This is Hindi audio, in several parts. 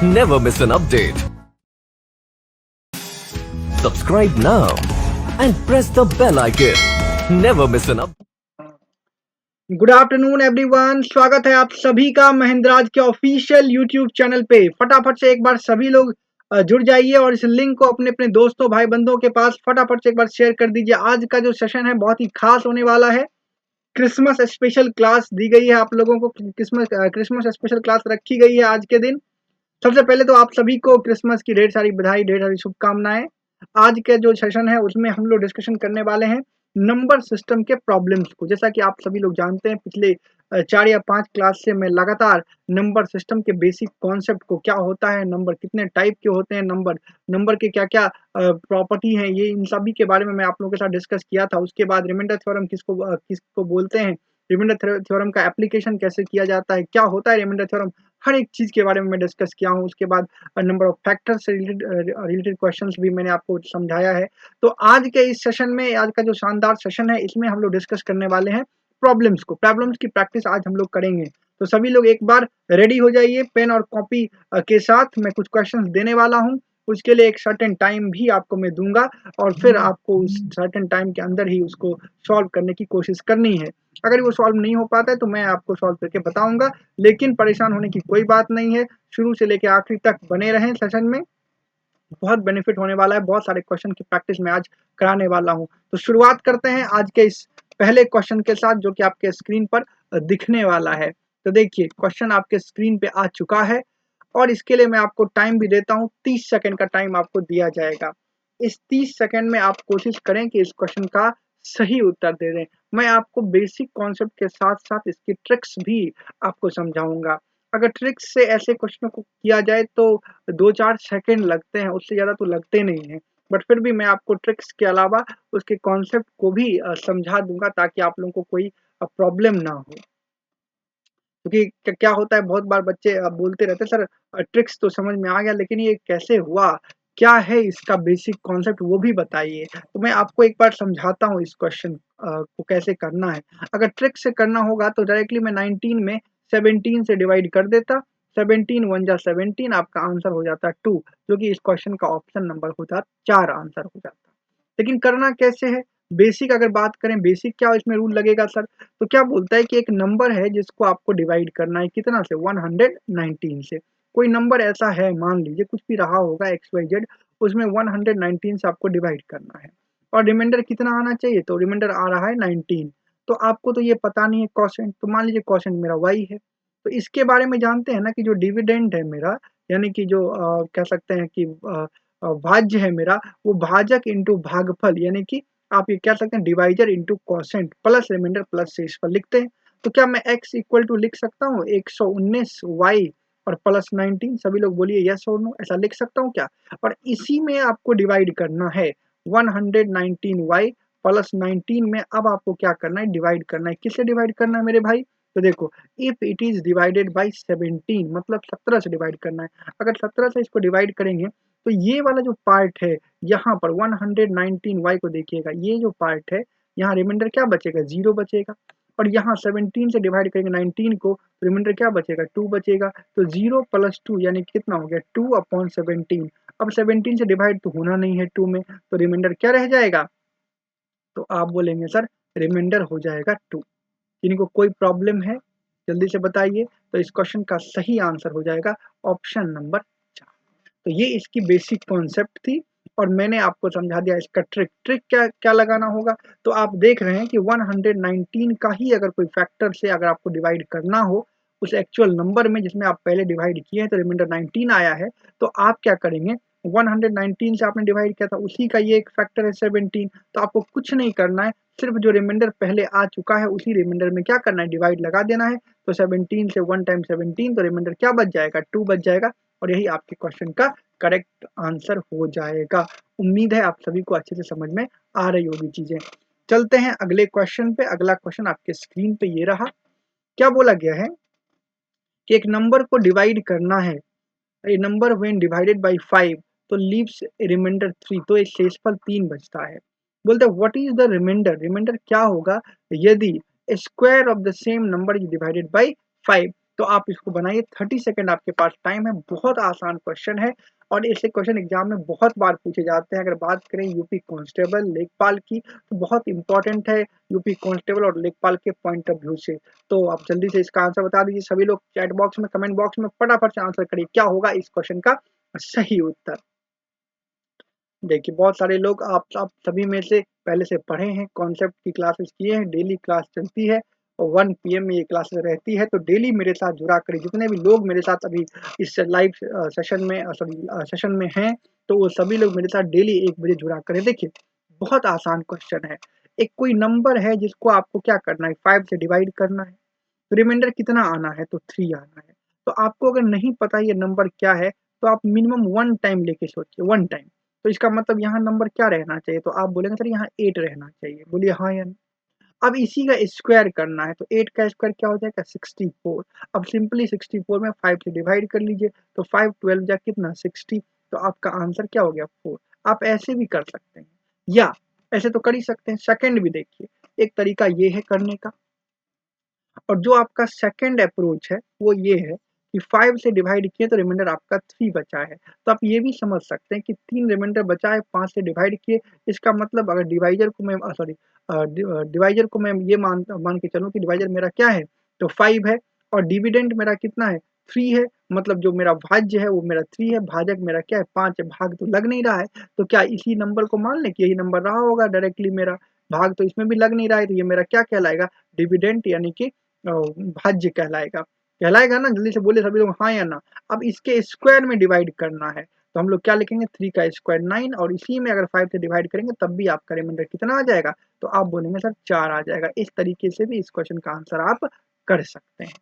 Never miss an update. Subscribe now and press the bell icon. Never miss an update. Good afternoon everyone, स्वागत है आप सभी का महिंद्राज के ऑफिशियल यूट्यूब चैनल पे। फटाफट से एक बार सभी लोग जुड़ जाइए और इस लिंक को अपने अपने दोस्तों भाई बंधुओं के पास फटाफट से एक बार शेयर कर दीजिए। आज का जो सेशन है बहुत ही खास होने वाला है। क्रिसमस स्पेशल क्लास दी गई है आप लोगों को, क्रिसमस स्पेशल क्लास रखी गई है आज के दिन। सबसे पहले तो आप सभी को क्रिसमस की ढेर सारी बधाई, ढेर सारी शुभकामनाएं। आज के जो सेशन है उसमें हम लोग डिस्कशन करने वाले हैं नंबर सिस्टम के प्रॉब्लम्स को। जैसा कि आप सभी लोग जानते हैं, पिछले 4 या 5 क्लास से मैं लगातार नंबर सिस्टम के बेसिक कॉन्सेप्ट को, क्या होता है नंबर, कितने टाइप के होते हैं नंबर के क्या क्या प्रॉपर्टी हैं, ये इन सभी के बारे में मैं आप लोगों के साथ डिस्कस किया था। उसके बाद रिमाइंडर थ्योरम किसको बोलते हैं, रिमाइंडर थ्योरम का एप्लीकेशन कैसे किया जाता है, क्या होता है रिमाइंडर थ्योरम, हर एक चीज़ के बारे में मैं डिस्कस किया हूँ। उसके बाद नंबर ऑफ फैक्टर से रिलेटेड क्वेश्चंस भी मैंने आपको समझाया है। तो आज के इस सेशन में, आज का जो शानदार सेशन है, इसमें हम लोग डिस्कस करने वाले हैं प्रॉब्लम्स की प्रैक्टिस आज हम लोग करेंगे। तो सभी लोग एक बार रेडी हो जाइए, पेन और कॉपी के साथ। मैं कुछ क्वेश्चंस देने वाला हूँ, उसके लिए एक सर्टेन टाइम भी आपको मैं दूंगा और फिर आपको उस सर्टेन टाइम के अंदर ही उसको सॉल्व करने की कोशिश करनी है। अगर वो सॉल्व नहीं हो पाता है तो मैं आपको सॉल्व करके बताऊंगा, लेकिन परेशान होने की कोई बात नहीं है। शुरू से लेकर आखिरी तक बने रहें सेशन में, बहुत बेनिफिट होने वाला है। बहुत सारे क्वेश्चन की प्रैक्टिस मैं आज कराने वाला हूं। तो शुरुआत करते हैं आज के इस पहले क्वेश्चन के साथ, जो कि आपके स्क्रीन पर दिखने वाला है। तो देखिए, क्वेश्चन आपके स्क्रीन पे आ चुका है और इसके लिए मैं आपको टाइम भी देता हूं। 30 सेकंड का टाइम आपको दिया जाएगा। इस 30 सेकंड में आप कोशिश करें कि इस क्वेश्चन का सही उत्तर दे दें। मैं आपको बेसिक कॉन्सेप्ट के साथ साथ इसकी ट्रिक्स भी आपको समझाऊंगा। अगर ट्रिक्स से ऐसे क्वेश्चनों को किया जाए तो 2-4 सेकंड लगते हैं, उससे ज़्यादा तो लगते नहीं हैं। बट फिर भी मैं आपको ट्रिक्स के अलावा उसके कॉन्सेप्ट को भी समझा दूंगा, ताकि आप लोगों को कोई प्रॉब्लम ना हो। क्योंकि क्या होता है, बहुत बार बच्चे बोलते रहते हैं, सर ट्रिक्स तो समझ में आ गया लेकिन ये कैसे हुआ, क्या है इसका बेसिक कॉन्सेप्ट वो भी बताइए। तो मैं आपको एक बार समझाता हूँ इस क्वेश्चन को कैसे करना है। अगर ट्रिक से करना होगा तो डायरेक्टली मैं 19 में 17 से डिवाइड कर देता। 17 1 जा 17, आपका आंसर हो जाता 2, जो कि इस क्वेश्चन का ऑप्शन नंबर होता 4 आंसर हो जाता। लेकिन करना कैसे है, बेसिक अगर बात करें, बेसिक क्या इसमें रूल लगेगा सर, तो क्या बोलता है कि एक नंबर है जिसको आपको डिवाइड करना है कितना से, 119 से। कोई नंबर ऐसा है, मान लीजिए कुछ भी रहा होगा XYZ, उसमें 119 से आपको डिवाइड करना है और रिमाइंडर कितना आना चाहिए, तो रिमाइंडर आ रहा है 19। तो आपको तो ये पता नहीं है क्वोशेंट, तो मान लीजिए क्वोशेंट मेरा y है। तो इसके बारे में जानते हैं ना कि जो डिविडेंड है मेरा, यानी कि जो कह सकते हैं कि भाज्य है मेरा, वो भाजक इंटू भागफल, यानी कि आप ये कह सकते हैं divisor into quotient plus remainder plus शेष पर लिखते हैं। तो क्या मैं x इक्वल टू लिख सकता हूँ 119 y और प्लस 19? सभी लोग बोलिए यस और नो, ऐसा लिख सकता हूँ क्या? और इसी में आपको डिवाइड करना है 119 y प्लस 19 में। अब आपको क्या करना है, डिवाइड करना है। किससे डिवाइड करना है मेरे भाई? तो देखो, if it is divided by 17, मतलब 17 से डिवाइड करना है। अगर 17 से इसको डिवाइड करेंगे तो ये वाला जो पार्ट है यहाँ पर 119y को देखिएगा, ये जो पार्ट है यहाँ रिमाइंडर क्या बचेगा, 0 बचेगा। और यहाँ 17 से डिवाइड करेंगे 19 को, तो रिमाइंडर क्या बचेगा, 2 बचेगा। तो 0 प्लस 2 यानी कितना हो गया, 2/17। अब 17 से डिवाइड तो होना नहीं है 2 में, तो रिमाइंडर क्या रह जाएगा, तो आप बोलेंगे सर रिमाइंडर हो जाएगा 2। इनको कोई प्रॉब्लम है जल्दी से बताइए। तो इस क्वेश्चन का सही आंसर हो जाएगा ऑप्शन नंबर 4। तो ये इसकी बेसिक कॉन्सेप्ट थी और मैंने आपको समझा दिया इसका ट्रिक। ट्रिक क्या क्या लगाना होगा, तो आप देख रहे हैं कि 119 का ही अगर कोई फैक्टर से अगर आपको डिवाइड करना हो उस एक्चुअल नंबर में जिसमें आप पहले डिवाइड किए हैं, तो रिमाइंडर 19 आया है, तो आप क्या करेंगे, 119 से आपने डिवाइड किया था, उसी का ये एक फैक्टर है 17। तो आपको कुछ नहीं करना है, सिर्फ जो रिमाइंडर पहले आ चुका है उसी रिमाइंडर में क्या करना है, डिवाइड लगा देना है। तो 17 से 1 टाइम 17, तो रिमाइंडर क्या बच जाएगा, 2 बच जाएगा। और यही आपके क्वेश्चन का करेक्ट आंसर हो जाएगा। उम्मीद है आप सभी को अच्छे से समझ में आ रही होगी चीजें। चलते हैं अगले क्वेश्चन पे। अगला क्वेश्चन आपके स्क्रीन पे ये रहा। क्या बोला गया है कि एक नंबर को डिवाइड करना है, ए नंबर व्हेन डिवाइडेड बाय 5 तो लीव्स रिमाइंडर 3, तो एक शेषफल 3 बचता है। बोलते हैं what is the remainder, remainder क्या होगा यदि square of the same number is divided by 5। तो आप इसको बनाइए, 30 सेकंड आपके पास टाइम है। बहुत आसान क्वेश्चन है और ऐसे क्वेश्चन एग्जाम में बहुत बार पूछे जाते हैं। अगर बात करें यूपी कांस्टेबल लेखपाल की, तो बहुत इंपॉर्टेंट है यूपी कांस्टेबल और लेखपाल के पॉइंट ऑफ व्यू से। तो आप जल्दी से इसका आंसर बता दीजिए। सभी लोग चैट बॉक्स में, कमेंट बॉक्स में फटाफट से आंसर करिए, क्या होगा इस क्वेश्चन का सही उत्तर। देखिए बहुत सारे लोग, आप सभी में से पहले से पढ़े हैं, कॉन्सेप्ट की क्लासेस किए हैं, डेली क्लास चलती है और 1 पीएम में ये क्लासेस रहती है। तो डेली मेरे साथ जुड़ा करिए। जितने भी लोग मेरे साथ अभी इस लाइव सेशन में सेशन में हैं, तो वो सभी लोग मेरे साथ डेली 1 बजे जुड़ा करें। देखिए बहुत आसान क्वेश्चन है। एक कोई नंबर है जिसको आपको क्या करना है, 5 से डिवाइड करना है। तो रिमाइंडर कितना आना है, तो 3 आना है। तो आपको अगर नहीं पता ये नंबर क्या है, तो आप मिनिमम 1 टाइम लेके सोचिए, 1 टाइम। तो इसका मतलब यहाँ नंबर क्या रहना चाहिए, तो आप बोलेंगे सर यहाँ 8 रहना चाहिए। बोलिए हाँ या नहीं। अब इसी का स्क्वायर करना है, तो 8 का स्क्वायर क्या हो जाएगा, 64। अब सिंपली 64 में 5 से डिवाइड कर लीजिए, तो 5 12 जा कितना, 60। तो आपका आंसर क्या हो गया, 4। आप ऐसे भी कर सकते हैं, या ऐसे तो कर ही सकते हैं। सेकंड भी देखिए, एक तरीका ये है करने का, और जो आपका सेकंड अप्रोच है वो ये है कि 5 से डिवाइड किए तो रिमाइंडर आपका 3 बचा है। तो आप ये भी समझ सकते हैं कि 3 रिमाइंडर बचा है, 5 से डिवाइड किए। इसका मतलब अगर डिवाइजर को मैं डिवाइजर को मैं ये मान के चलूँ कि डिवाइजर मेरा क्या है, तो 5 है, और डिविडेंड मेरा कितना है, 3 है। मतलब जो मेरा भाज्य है वो मेरा 3 है, भाजक मेरा क्या है, 5 है। भाग तो लग नहीं रहा है, तो क्या इसी नंबर को मान लें कि यही नंबर रहा होगा डायरेक्टली मेरा। भाग तो इसमें भी लग नहीं रहा है, तो ये मेरा क्या कहलाएगा, डिविडेंड, यानी कि भाज्य कहलाएगा। कहलाएगा ना, जल्दी से बोले सभी लोग हाँ या ना। अब इसके स्क्वायर में डिवाइड करना है, तो हम लोग क्या लिखेंगे, 3 का स्क्वायर 9, और इसी में अगर 5 से डिवाइड करेंगे तब भी आपका रिमाइंडर कितना आ जाएगा, तो आप बोलेंगे सर 4 आ जाएगा। इस तरीके से भी इस क्वेश्चन का आंसर आप कर सकते हैं।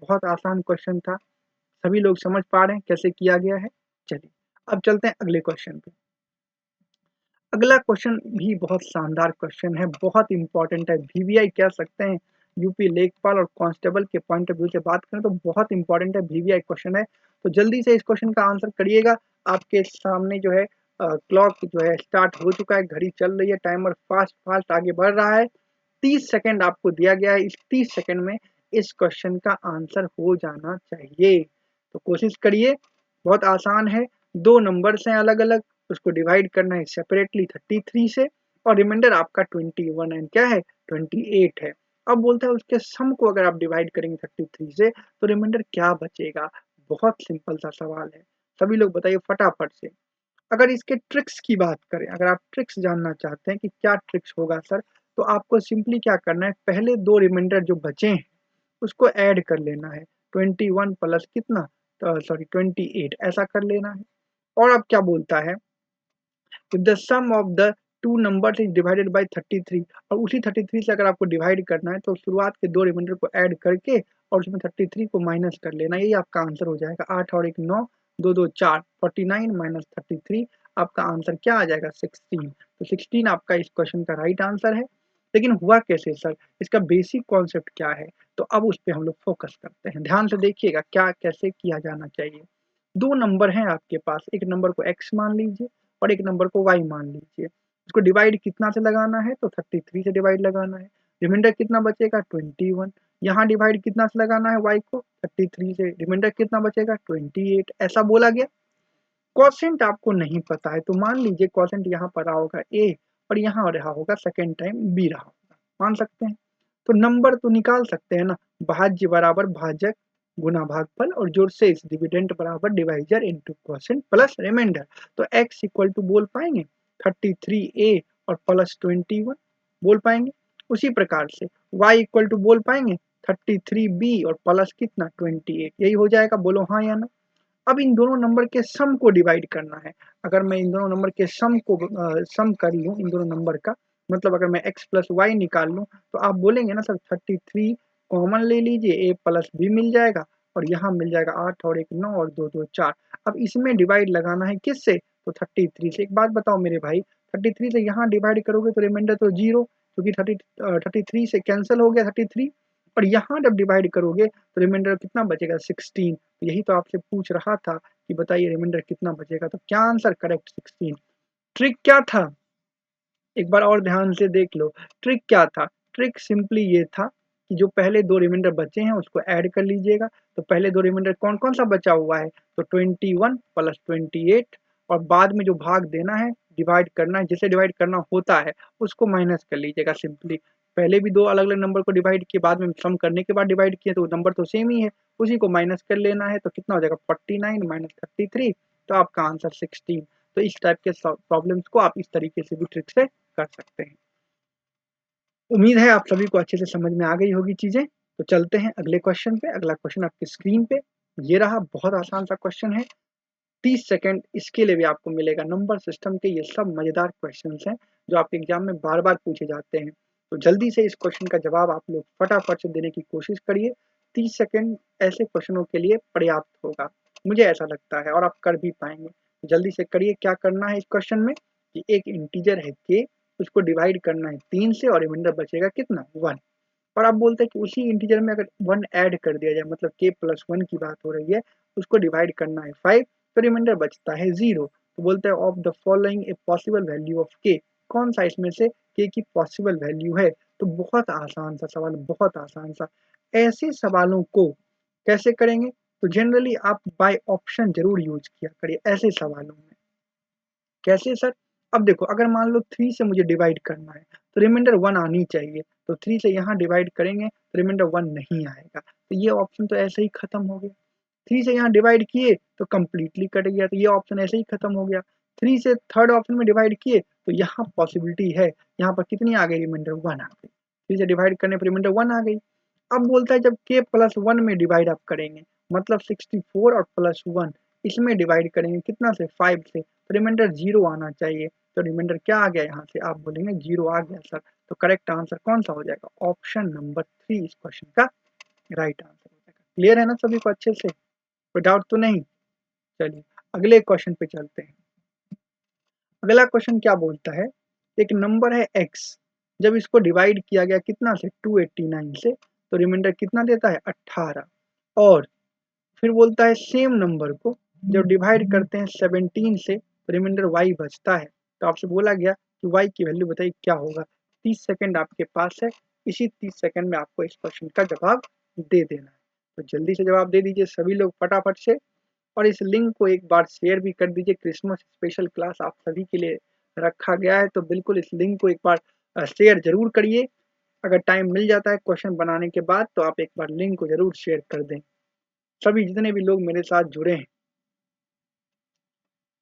बहुत आसान क्वेश्चन था, सभी लोग समझ पा रहे हैं कैसे किया गया है। चलिए अब चलते हैं अगले क्वेश्चन पे। अगला क्वेश्चन भी बहुत शानदार क्वेश्चन है, बहुत इंपॉर्टेंट है। वीवीआई कह सकते हैं, यूपी लेखपाल और कांस्टेबल के पॉइंट ऑफ व्यू से बात करें तो बहुत इंपॉर्टेंट है, वीवीआई क्वेश्चन है। तो जल्दी से इस क्वेश्चन का आंसर करिएगा। आपके सामने जो है क्लॉक जो है स्टार्ट हो चुका है, घड़ी चल रही है, टाइमर फास्ट फास्ट आगे बढ़ रहा है। 30 सेकंड आपको दिया गया है। इस 30 सेकंड में इस क्वेश्चन का आंसर हो जाना चाहिए। तो कोशिश करिए, बहुत आसान है। दो नंबर्स हैं अलग अलग, उसको डिवाइड करना है सेपरेटली 33 से, और रिमाइंडर आपका 21 एंड क्या है, 28 है। अब बोलता है उसके सम को अगर आप डिवाइड करेंगे 33 से, तो रिमाइंडर क्या बचेगा। बहुत सिंपल सा सवाल है, सभी लोग बताइए फटाफट से। अगर इसके ट्रिक्स की बात करें, अगर आप ट्रिक्स जानना चाहते हैं कि क्या ट्रिक्स होगा सर, तो आपको सिंपली क्या करना है, पहले दो रिमाइंडर जो बचे हैं उसको ऐड कर लेना है। 21 प्लस कितना, सॉरी 28, ऐसा कर लेना है। और अब क्या बोलता है, if the sum of the two numbers is divided bye 33, और उसी 33 से अगर आपको डिवाइड करना है तो शुरुआत के दो रिमाइंडर को ऐड करके और उसमें 33 को माइनस कर लेना, यही आपका आंसर हो जाएगा। 8 और 1 9, 2 2 4, 49 माइनस 33, आपका आंसर क्या आ जाएगा, 16। तो 16 आपका इस क्वेश्चन का राइट आंसर है। लेकिन हुआ कैसे सर, इसका बेसिक कॉन्सेप्ट क्या है, तो अब उस पर हम लोग फोकस करते हैं। ध्यान से देखिएगा क्या कैसे किया जाना चाहिए। दो नंबर हैं आपके पास, एक नंबर को x मान लीजिए और एक नंबर को y मान लीजिए। इसको डिवाइड कितना से लगाना है, तो 33 से डिवाइड लगाना है। रिमाइंडर कितना बचेगा, 21। यहाँ डिवाइड कितना से लगाना है y को, 33 से। रिमाइंडर कितना बचेगा, 28। ऐसा बोला गया। क्वोशिएंट आपको नहीं पता है, तो मान लीजिए क्वोशिएंट यहाँ पर रहा होगा a और यहाँ रहा होगा सेकेंड टाइम b रहा होगा, मान सकते हैं। तो नंबर तो निकाल सकते हैं ना, भाज्य बराबर भाजक गुना भागफल, और जोर से इस डिविडेंड बराबर divisor into quotient plus remainder. तो x इक्वल टू बोल पाएंगे 33a और प्लस 21 बोल पाएंगे। उसी प्रकार से y इक्वल टू बोल पाएंगे 33b और प्लस कितना, 28। यही हो जाएगा, बोलो हाँ या ना। अब इन दोनों नंबर के सम को डिवाइड करना है। अगर मैं इन दोनों नंबर के सम को सम कर लूँ, इन दोनों नंबर का मतलब अगर मैं x प्लस वाई निकाल लूँ, तो आप बोलेंगे ना सर 33 कॉमन ले लीजिए, a प्लस बी मिल जाएगा, और यहाँ मिल जाएगा 8 और 1 9 और 2 2 4। अब इसमें डिवाइड लगाना है किससे, तो 33 से। एक बात बताओ मेरे भाई, 33 से यहाँ डिवाइड करोगे तो रिमाइंडर तो जीरो, क्योंकि 33 से कैंसिल हो गया 33, और यहाँ जब डिवाइड करोगे तो रिमाइंडर कितना बचेगा, 16। तो यही तो आपसे पूछ रहा था कि बताइए रिमाइंडर कितना बचेगा, तो क्या आंसर, करेक्ट 16। ट्रिक क्या था, एक बार और ध्यान से देख लो। ट्रिक क्या था, ट्रिक सिंपली ये था कि जो पहले 2 रिमाइंडर बचे हैं उसको ऐड कर लीजिएगा। तो पहले 2 रिमाइंडर कौन-कौन सा बचा हुआ है? तो 21 प्लस 28 और बाद में जो भाग देना है, डिवाइड करना है, जिसे डिवाइड करना होता है उसको माइनस कर लीजिएगा सिंपली। पहले भी 2 अलग-अलग नंबर को डिवाइड किए, बाद में सम करने के बाद डिवाइड किए तो नंबर तो सेम ही है, उसी को माइनस कर लेना है। तो कितना हो जाएगा 49 माइनस 33, तो आपका आंसर 16। तो इस टाइप के प्रॉब्लम्स को आप इस तरीके से भी ट्रिक से कर सकते हैं। उम्मीद है आप सभी को अच्छे से समझ में आ गई होगी चीजें। तो चलते हैं अगले क्वेश्चन पे। अगला क्वेश्चन आपकी स्क्रीन पे ये रहा, बहुत आसान सा क्वेश्चन है। 30 सेकंड इसके लिए भी आपको मिलेगा। नंबर सिस्टम के ये सब मजेदार क्वेश्चंस हैं जो आपके एग्जाम में बार बार पूछे जाते हैं। तो जल्दी से इस क्वेश्चन का जवाब आप लोग फटाफट से देने की कोशिश करिए। 30 सेकंड ऐसे क्वेश्चनों के लिए पर्याप्त होगा, मुझे ऐसा लगता है, और आप कर भी पाएंगे। तो जल्दी से करिए। क्या करना है इस क्वेश्चन में कि एक इंटीजर है के, उसको डिवाइड करना है 3 से और रिमाइंडर बचेगा कितना 1। और आप बोलते हैं कि उसी इंटीजर में अगर 1 ऐड कर दिया जाए, मतलब k प्लस 1 की बात हो रही है, उसको डिवाइड करना है 5, तो रिमाइंडर बचता है 0। तो बोलते हैं of the following a possible value of k, कौन सा इसमें से k की पॉसिबल वैल्यू है? तो बहुत आसान सा सवाल, बहुत आसान सा। ऐसे सवालों को कैसे करेंगे? तो जनरली आप बाय ऑप्शन जरूर यूज किया करिए ऐसे सवालों में। कैसे सर? अब देखो, अगर मान लो 3 से मुझे डिवाइड करना है तो रिमाइंडर 1 आनी चाहिए। तो 3 से यहाँ डिवाइड करेंगे तो रिमाइंडर 1 नहीं आएगा, तो ये ऑप्शन तो ऐसे ही खत्म हो गया। 3 से यहाँ डिवाइड किए तो कंप्लीटली कट गया, तो ये ऑप्शन ऐसे ही खत्म हो गया। 3 से थर्ड ऑप्शन में डिवाइड किए तो यहाँ पॉसिबिलिटी है, यहाँ पर कितनी आ गई? रिमाइंडर 1 आ गई। 3 से डिवाइड करने पर रिमाइंडर 1 आ गई। अब बोलता है जब k प्लस 1 में डिवाइड आप करेंगे, मतलब 64 और प्लस 1 इसमें डिवाइड करेंगे कितना से? 5 से, तो रिमाइंडर 0 आना चाहिए। तो रिमाइंडर क्या आ गया यहाँ से? आप बोलेंगे 0 आ गया सर। तो करेक्ट आंसर कौन सा हो जाएगा? ऑप्शन नंबर 3 इस क्वेश्चन का राइट आंसर हो जाएगा। क्लियर है ना सभी को अच्छे से? कोई डाउट तो नहीं? चलिए अगले क्वेश्चन पे चलते हैं। अगला क्वेश्चन क्या बोलता है? एक नंबर है x, जब इसको डिवाइड किया गया कितना से? 289 से, तो रिमाइंडर कितना देता है? 18। और फिर बोलता है सेम नंबर को जब डिवाइड करते हैं 17 से तो रिमाइंडर y बचता है। तो आपसे बोला गया कि y की वैल्यू बताइए क्या होगा। 30 सेकंड आपके पास है, इसी 30 सेकंड में आपको इस क्वेश्चन का जवाब दे देना है। तो जल्दी से जवाब दे दीजिए सभी लोग फटाफट से, और इस लिंक को एक बार शेयर भी कर दीजिए। क्रिसमस स्पेशल क्लास आप सभी के लिए रखा गया है, तो बिल्कुल इस लिंक को एक बार शेयर जरूर करिए। अगर टाइम मिल जाता है क्वेश्चन बनाने के बाद तो आप एक बार लिंक को जरूर शेयर कर दें। सभी जितने भी लोग मेरे साथ जुड़े हैं,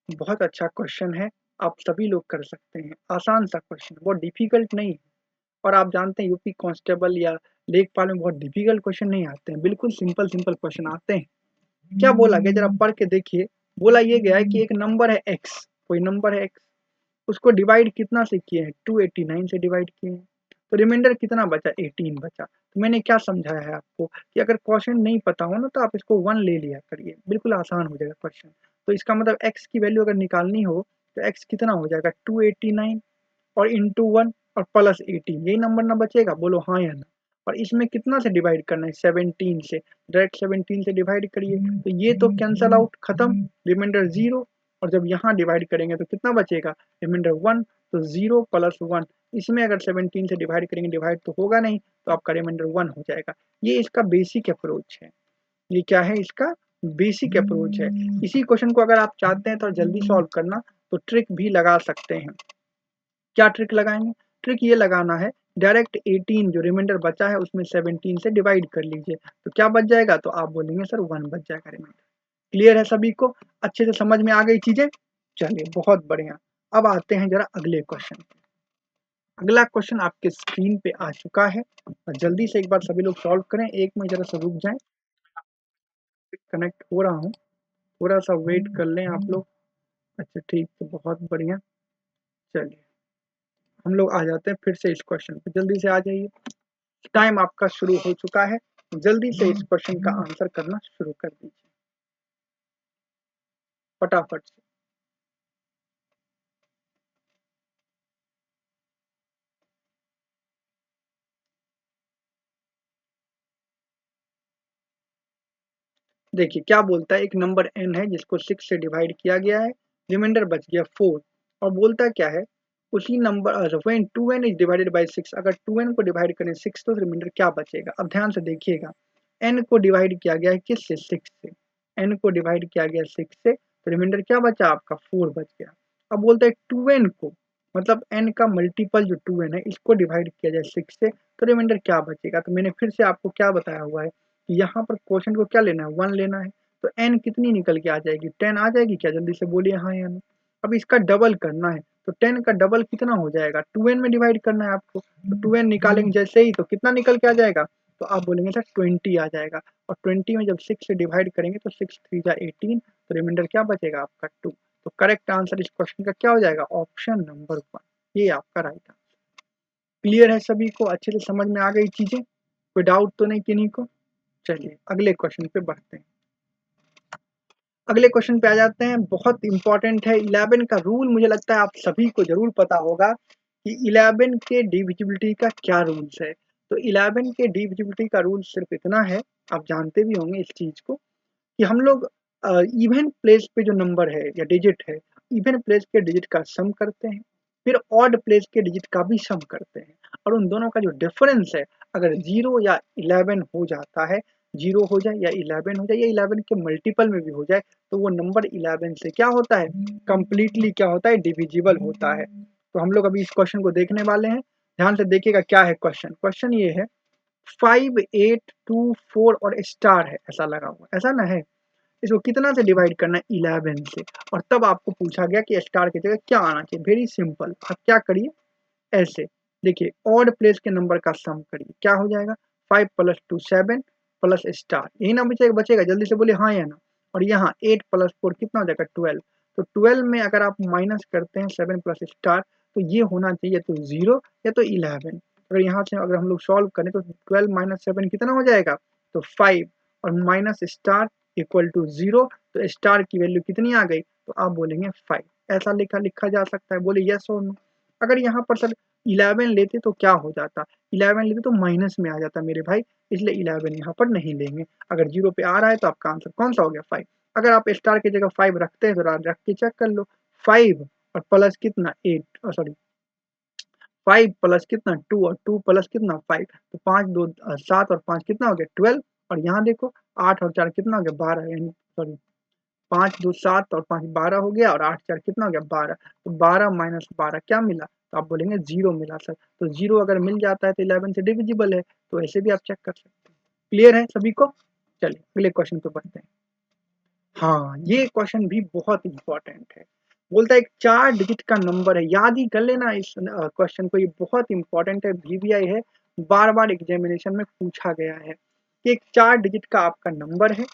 बहुत अच्छा क्वेश्चन है, आप सभी लोग कर सकते हैं। आसान सा क्वेश्चन, बहुत डिफिकल्ट नहीं है। और आप जानते हैं यूपी कांस्टेबल या लेखपाल में बहुत डिफिकल्ट क्वेश्चन नहीं आते हैं, बिल्कुल सिंपल सिंपल क्वेश्चन आते हैं। क्या बोला गया जरा पढ़ के देखिए। बोला ये गया है कि एक नंबर है x, कोई नंबर है x, उसको डिवाइड कितना से किए हैं? 289 से डिवाइड किए हैं। तो रिमाइंडर कितना बचा? 18 बचा। तो मैंने क्या समझाया है आपको कि अगर क्वेश्चन नहीं पता हो ना तो आप इसको 1 ले लिया करिए, बिल्कुल आसान हो जाएगा क्वेश्चन। तो इसका मतलब x की वैल्यू अगर निकालनी हो तो x कितना हो जाएगा? 289 और इंटू 1 और प्लस 18, यही नंबर ना बचेगा? बोलो हाँ या ना। और इसमें कितना से डिवाइड करना है? 17 से। डायरेक्ट 17 से डिवाइड करिए तो ये तो कैंसल आउट, खत्म, रिमाइंडर 0। और जब यहाँ डिवाइड करेंगे तो कितना बचेगा? रिमाइंडर 1। तो 0 प्लस 1, इसमें अगर 17 से डिवाइड करेंगे, डिवाइड तो होगा नहीं, तो आपका रिमाइंडर 1 हो जाएगा। ये इसका बेसिक अप्रोच है। ये क्या है? इसका बेसिक अप्रोच है। इसी क्वेश्चन को अगर आप चाहते हैं तो जल्दी सॉल्व करना तो ट्रिक भी लगा सकते हैं। क्या ट्रिक लगाएंगे? ट्रिक ये लगाना है, डायरेक्ट 18 जो रिमाइंडर बचा है उसमें 17 से डिवाइड कर लीजिए, तो क्या बच जाएगा? तो आप बोलेंगे सर 1 बच जाएगा रिमाइंडर। क्लियर है सभी को? अच्छे से समझ में आ गई चीजें? चलिए बहुत बढ़िया। अब आते हैं जरा अगले क्वेश्चन पे। अगला क्वेश्चन आपके स्क्रीन पे आ चुका है, और जल्दी से एक बार सभी लोग सॉल्व करें। एक में जरा सा रुक जाएं, कनेक्ट हो रहा हूँ, थोड़ा सा वेट कर लें आप लोग। अच्छा ठीक है, बहुत बढ़िया। चलिए हम लोग आ जाते हैं फिर से इस क्वेश्चन पे, जल्दी से आ जाइए। टाइम आपका शुरू हो चुका है, जल्दी से इस क्वेश्चन का आंसर करना शुरू कर दीजिए फटाफट से। देखिए क्या बोलता है, एक नंबर n है जिसको 6 से डिवाइड किया गया है, रिमाइंडर बच गया 4। और बोलता क्या है उसी number when 2n is divided bye 6, अगर 2n को डिवाइड करें 6 तो रिमाइंडर क्या बचेगा। अब ध्यान से देखिएगा, n को डिवाइड किया गया है किससे, 6 से, n को डिवाइड किया गया 6 से, तो रिमाइंडर क्या बचा आपका, 4 बच गया। अब बोलते हैं 2n को, मतलब n का मल्टीपल जो 2n है इसको डिवाइड किया जाए 6 से, तो रिमाइंडर क्या बचेगा। तो मैंने फिर से आपको क्या बताया हुआ है कि यहाँ पर क्वेश्चन को क्या लेना है, 1 लेना है, तो n कितनी निकल के आ जाएगी, 10 आ जाएगी क्या, जल्दी से बोलिए हाँ या नहीं। अब इसका डबल करना है, तो 10 का डबल कितना हो जाएगा, 2n में डिवाइड करना है आपको, तो 2n निकालेंगे जैसे ही तो कितना निकल के आ जाएगा, तो आप बोलेंगे सर 20 आ जाएगा, और 20 में जब 6 से डिवाइड करेंगे तो 6 3 जा 18, तो रिमाइंडर क्या बचेगा आपका 2। तो करेक्ट आंसर इस क्वेश्चन का क्या हो जाएगा, ऑप्शन नंबर 1, ये आपका राइट आंसर। क्लियर है सभी को, अच्छे से समझ में आ गई चीजें, कोई डाउट तो नहीं किन्हीं को। चलिए अगले क्वेश्चन पे बढ़ते हैं। अगले क्वेश्चन पे आ जाते हैं, बहुत इंपॉर्टेंट है। 11 का रूल मुझे लगता है आप सभी को जरूर पता होगा कि 11 के डिविजिबिलिटी का क्या रूल्स है। तो 11 के डिविजिबिलिटी का रूल सिर्फ इतना है, आप जानते भी होंगे इस चीज को, कि हम लोग इवन प्लेस पे जो नंबर है या डिजिट है, इवन प्लेस के डिजिट का सम करते हैं, फिर ऑड प्लेस के डिजिट का भी सम करते हैं, और उन दोनों का जो डिफरेंस है, अगर 0 या 11 हो जाता है, 0 हो जाए या 11 हो जाए या 11 के मल्टीपल में भी हो जाए, तो वो नंबर 11 से क्या होता है, कंप्लीटली क्या होता है, डिविजिबल होता है। तो हम लोग अभी इस क्वेश्चन को देखने वाले हैं, ध्यान से देखिएगा क्या है क्वेश्चन। क्वेश्चन ये है 5 8 2 4 और स्टार है, ऐसा लगा हुआ, ऐसा ना है, इसको कितना से डिवाइड करना है, 11 से, और तब आपको पूछा गया कि स्टार की जगह क्या आना चाहिए। वेरी सिंपल, आप क्या करिए, ऐसे देखिए, ऑड प्लेस के नंबर का सम करिए, क्या हो जाएगा, 5 + 2 7 प्लस स्टार, यही ना बचेगा, बचेगा जल्दी से बोलिए हाँ या ना। और यहाँ 8 + 4 कितना हो जाएगा, 12, तो 12 में अगर आप माइनस करते हैं 7 प्लस स्टार, तो ये होना चाहिए तो 0 या तो 11। अगर यहाँ से अगर हम लोग सॉल्व करें तो 12 - 7 कितना हो जाएगा, तो 5, और माइनस स्टार इक्वल टू 0, तो स्टार की वैल्यू कितनी आ गई, तो आप बोलेंगे 5। ऐसा लिखा लिखा जा सकता है, बोले यस और नो। अगर यहाँ पर सर 11 लेते तो क्या हो जाता, 11 लेते तो माइनस में आ जाता मेरे भाई, इसलिए 11 यहाँ पर नहीं लेंगे। अगर 0 पे आ रहा है तो आपका आंसर कौन सा हो गया, 5। अगर आप स्टार की जगह 5 रखते हैं तो रख के चेक कर लो, 5 और प्लस कितना 8, सॉरी 5 प्लस कितना 2, और 2 प्लस कितना 5, तो 5 2 7 और 5 कितना हो गया 12, और यहाँ देखो 8 और 4 कितना हो गया 12, यानी सॉरी 5 2 7 और 5 12 हो गया, और 8 4 कितना हो गया 12, तो 12 - 12 क्या मिला, तो आप बोलेंगे 0 मिला सर। तो 0 अगर मिल जाता है तो 11 से डिविजिबल है, तो ऐसे भी आप चेक कर सकते हैं। क्लियर है सभी को, चलिए अगले क्वेश्चन पे बढ़ते हैं। हाँ, ये क्वेश्चन भी बहुत इंपॉर्टेंट है। बोलता है एक 4 डिजिट का नंबर है, याद ही कर लेना इस क्वेश्चन को, ये बहुत इंपॉर्टेंट है, वीवीआई है, बार-बार एग्जामिनेशन में पूछा गया है कि एक 4 डिजिट का आपका नंबर है,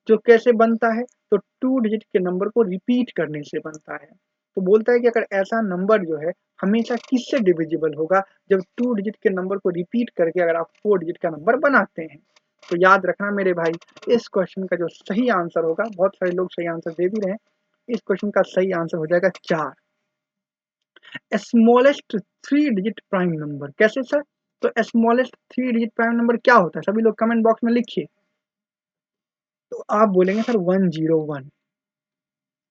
जो कैसे बनता है, तो 2 डिजिट के नंबर को रिपीट करने से बनता है। तो बोलता है कि अगर ऐसा नंबर जो है हमेशा किससे डिविजिबल होगा, जब 2 डिजिट के नंबर को रिपीट करके अगर आप 4 डिजिट का नंबर बनाते हैं। तो याद रखना मेरे भाई, इस क्वेश्चन का जो सही आंसर होगा, बहुत सारे लोग सही आंसर दे भी रहे हैं, इस क्वेश्चन का सही आंसर हो जाएगा 4, स्मॉलेस्ट 3 डिजिट प्राइम नंबर। कैसे सर, तो स्मॉलेस्ट 3 डिजिट प्राइम नंबर क्या होता है, सभी लोग कमेंट बॉक्स में लिखिए। तो आप बोलेंगे सर 101,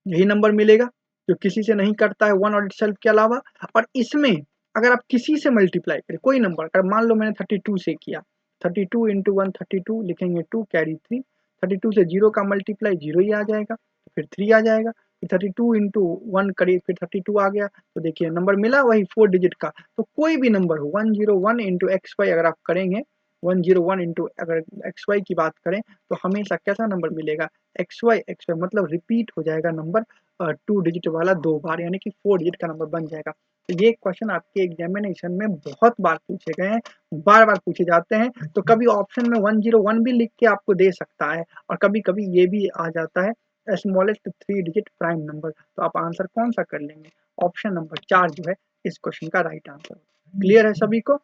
यही नंबर मिलेगा जो किसी से नहीं करता है, वन और इटसेल्फ के अलावा। और इसमें अगर आप किसी से मल्टीप्लाई करें, कोई नंबर, अगर मान लो मैंने 32 से किया, 32 × 1 32, लिखेंगे 2 कैरी 3, 32 से 0 का मल्टीप्लाई 0 ही आ जाएगा, तो फिर 3 आ जाएगा, फिर 32 × 1 करिए, फिर 32 आ गया, तो देखिए नंबर मिला वही 4 डिजिट का। तो कोई भी नंबर हो, 101 × XY अगर आप करेंगे, 101 × अगर XY की बात करें, तो हमेशा कैसा नंबर मिलेगा, XY XY, मतलब रिपीट हो जाएगा नंबर 2 डिजिट वाला 2 बार, यानी कि 4 डिजिट का नंबर बन जाएगा। तो ये क्वेश्चन आपके एग्जामिनेशन में बहुत बार पूछे गए हैं, बार-बार पूछे जाते हैं। तो कभी ऑप्शन में 101 भी लिख के आपको दे सकता है, और कभी-कभी ये भी आ जाता है स्मॉलेस्ट 3 डिजिट प्राइम नंबर। तो आप आंसर कौन-सा कर लेंगे, ऑप्शन नंबर 4 जो है इस क्वेश्चन का राइट आंसर। क्लियर है सभी को,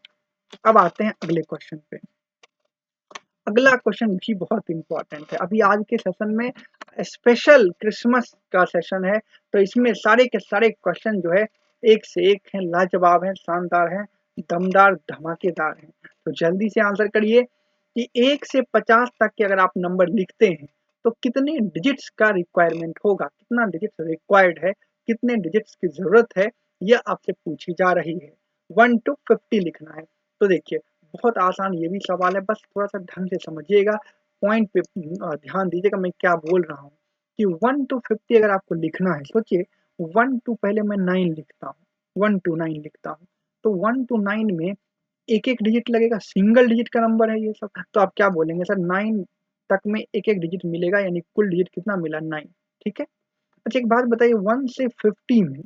अब आते हैं अगले क्वेश्चन पे। अगला क्वेश्चन भी बहुत इंपॉर्टेंट है, अभी आज के सेशन में स्पेशल क्रिसमस का सेशन है, तो इसमें सारे के सारे क्वेश्चन जो है एक से एक हैं, लाजवाब हैं, शानदार हैं, दमदार धमाकेदार हैं। तो जल्दी से आंसर करिए कि 1 से 50 तक के अगर आप नंबर लिखते हैं तो कितने डिजिट्स का रिक्वायरमेंट होगा, कितना डिजिट्स रिक्वायर्ड है, कितने डिजिट्स की जरूरत है ये आपसे पूछी जा रही है। 1 to 50 लिखना है। तो देखिए बहुत आसान ये भी सवाल है, बस थोड़ा-सा ढंग से समझिएगा, पॉइंट पे ध्यान दीजिएगा मैं क्या बोल रहा हूँ कि 1 to 50 अगर आपको लिखना है, सोचिए 1 to पहले मैं 9 लिखता हूँ, 1 to 9 लिखता हूँ। तो 1 to 9 में एक-एक डिजिट लगेगा, सिंगल डिजिट का नंबर है ये सब। तो आप क्या बोलेंगे सर 9 तक में एक-एक डिजिट मिलेगा यानी कुल डिजिट कितना मिला 9, ठीक है? अच्छा एक बात बताइए 1 से 50 में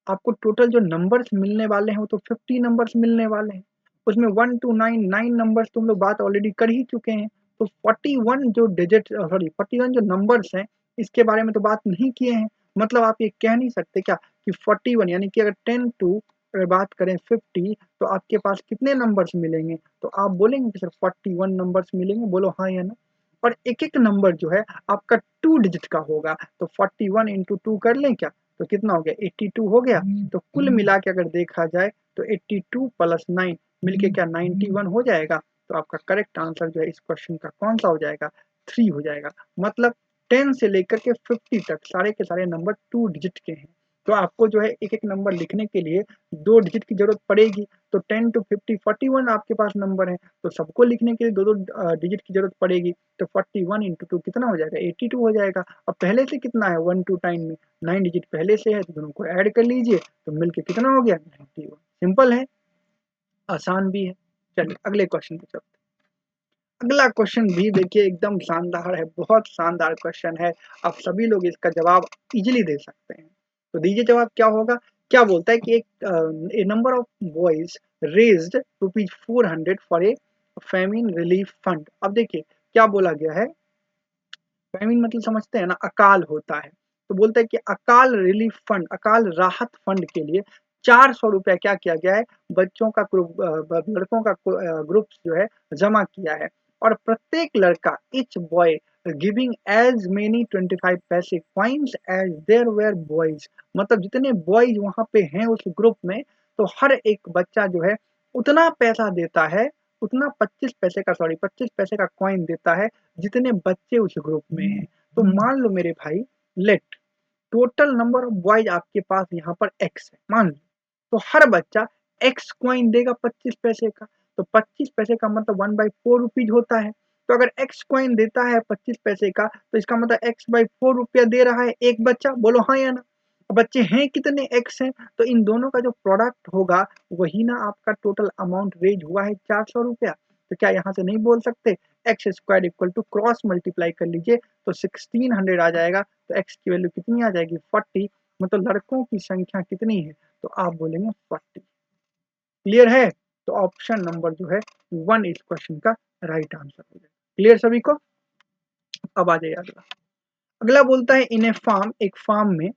आपको टोटल जो नंबर्स मिलने वाले हैं वो तो 50 नंबर्स मिलने वाले हैं। उसमें 1 टू 9 9 नंबर्स तो हम लोग बात ऑलरेडी कर ही चुके हैं। तो 41 जो डिजिट सॉरी 41 जो नंबर्स हैं इसके बारे में तो बात नहीं किए हैं। मतलब आप ये कह नहीं सकते क्या कि 41 यानी कि अगर 10 टू अगर बात करें 50 तो आपके पास कितने नंबर्स मिलेंगे? तो आप बोलेंगे कि सर 41 नंबर्स मिलेंगे, बोलो हाँ या ना? और एक-एक नंबर जो है आपका 2 डिजिट का होगा। तो 41 इंटू 2 कर लें क्या? तो कितना हो गया 82 हो गया। तो कुल मिला के अगर देखा जाए तो 82 प्लस 9 मिलके क्या 91 हो जाएगा। तो आपका करेक्ट आंसर जो है इस क्वेश्चन का कौन सा हो जाएगा 3 हो जाएगा। मतलब 10 से लेकर के 50 तक सारे के सारे नंबर 2 डिजिट के हैं। तो आपको जो है एक-एक नंबर लिखने के लिए 2 डिजिट की ज़रूरत पड़ेगी। तो 10 टू 50 41 आपके पास नंबर है। तो सबको लिखने के लिए 2-2 डिजिट की ज़रूरत पड़ेगी। तो 41 इंटू 2 कितना हो जाएगा 82 हो जाएगा। और पहले से कितना है 1 टू 9 में 9 डिजिट पहले से है तो दोनों को ऐड कर लीजिए तो मिलके कितना हो गया 91। सिंपल है, आसान भी है। चलिए अगले क्वेश्चन पे चलते हैं। अगला क्वेश्चन भी देखिए एकदम शानदार है, बहुत शानदार क्वेश्चन है। आप सभी लोग इसका जवाब इजीली दे सकते हैं। तो दीजिए जवाब क्या होगा? क्या बोलता है कि a number of boys raised rupees 400 for a famine relief fund. अब देखिए क्या बोला गया है, फेमिन मतलब समझते हैं ना अकाल होता है। तो बोलता है कि अकाल रिलीफ फंड अकाल राहत फंड के लिए 400 रुपया क्या किया गया है बच्चों का ग्रुप लड़कों का ग्रुप जो है जमा किया है। और प्रत्येक लड़का each boy giving as many 25 पैसे coins as there were boys. मतलब जितने बॉयज वहां पे हैं उस ग्रुप में तो हर एक बच्चा जो है उतना पैसा देता है, उतना 25 पैसे का सॉरी 25 पैसे का कॉइन देता है जितने बच्चे उस ग्रुप में हैं। तो मान लो मेरे भाई let total number of boys आपके पास यहाँ पर एक्स है मान लो। तो हर बच्चा एक्स कॉइन देगा 25 पैसे का। तो 25 पैसे का मतलब 1/4 रुपीज होता है। तो अगर एक्स कॉइन देता है 25 पैसे का तो इसका मतलब x/4 रुपया दे रहा है एक बच्चा, बोलो हाँ या ना? बच्चे हैं कितने एक्स हैं तो इन दोनों का जो प्रोडक्ट होगा वही ना आपका टोटल अमाउंट रेज हुआ है 400 रुपया। तो क्या यहाँ से नहीं बोल सकते x square equal to cross multiply कर लीजिए तो 1600 आ जाएगा। तो एक्स की वैल्यू कितनी आ जाएगी 40। मतलब लड़कों की संख्या कितनी है तो आप बोलेंगे 40। क्लियर है? तो ऑप्शन नंबर जो है 1 इस क्वेश्चन का राइट आंसर हो जाएगा। क्लियर सभी को? अब आ जाइए अगला। अगला बोलता है इन ए फार्म एक फार्म में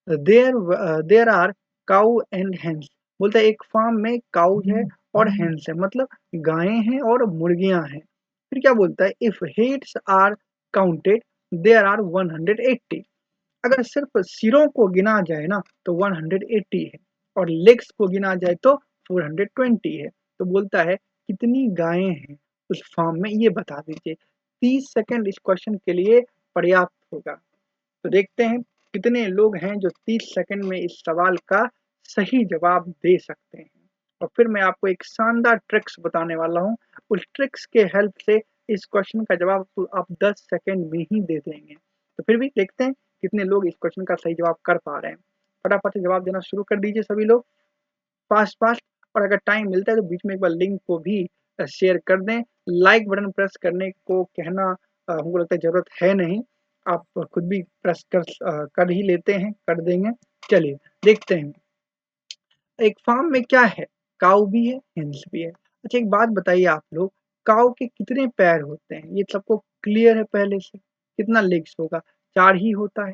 there are cow and hens. बोलता है एक फार्म में काउज है और हेन्स है मतलब गायें हैं और मुर्गियां हैं। फिर क्या बोलता है if heads are counted there are 180। अगर सिर्फ सिरों को गिना जाए ना तो 180 है और लेग्स को गिना जाए तो 420 है। तो बोलता है कितनी गायें हैं उस फार्म में ये बता दीजिए। 30 सेकंड इस क्वेश्चन के लिए पर्याप्त होगा। तो देखते हैं कितने लोग हैं जो 30 सेकंड में इस सवाल का सही जवाब दे सकते हैं। और फिर मैं आपको एक शानदार ट्रिक्स बताने वाला हूँ। उस ट्रिक्स के हेल्प से इस क्वेश्चन का जवाब तो आप 10 सेकंड में ही दे देंगे। तो फिर भी देखते हैं कितने लोग इस क्वेश्चन का सही जवाब कर पा रहे हैं। फटाफट से जवाब देना शुरू कर दीजिए सभी लोग, फास्ट फास्ट। और अगर टाइम मिलता है तो बीच में एक बार लिंक को भी शेयर कर दें। लाइक बटन प्रेस करने को कहना हमको लगता है जरूरत है नहीं, आप खुद भी प्रेस कर ही लेते हैं, कर देंगे। चलिए देखते हैं एक फार्म में क्या है, काऊ भी है हिंस भी है। अच्छा एक बात बताइए आप लोग, काऊ के कितने पैर होते हैं ये सबको क्लियर है पहले से? कितना लेग्स होगा? 4 ही होता है।